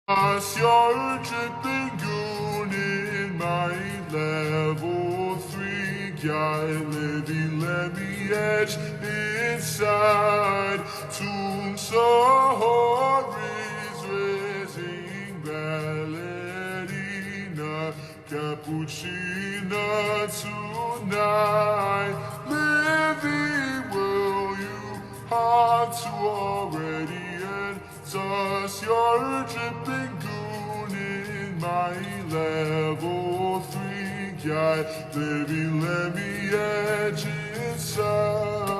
You're dripping goon in my level 3 guy, living let me edge inside tomb so horrors raising ballerina cappuccina tonight. Living will you hard to already end us. You're dripping goon in my level 3 guy, baby let me edge inside.